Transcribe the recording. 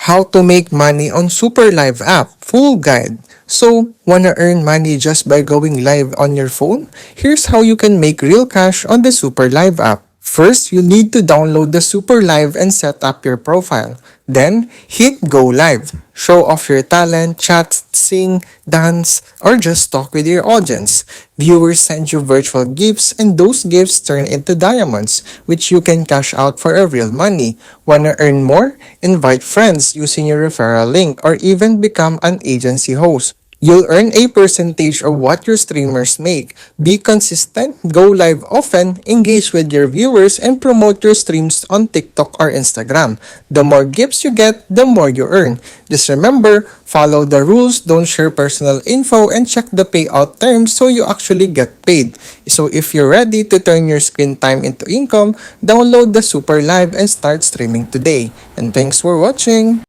How to make money on Superlive app, full guide. So, wanna earn money just by going live on your phone? Here's how you can make real cash on the Superlive app. First, you need to download the Superlive and set up your profile. Then, hit go live. Show off your talent, chat, sing, dance, or just talk with your audience. Viewers send you virtual gifts and those gifts turn into diamonds, which you can cash out for a real money. Wanna earn more? Invite friends using your referral link or even become an agency host. You'll earn a percentage of what your streamers make. Be consistent, go live often, engage with your viewers, and promote your streams on TikTok or Instagram. The more gifts you get, the more you earn. Just remember, follow the rules, don't share personal info, and check the payout terms so you actually get paid. So if you're ready to turn your screen time into income, download the Super Live and start streaming today. And thanks for watching!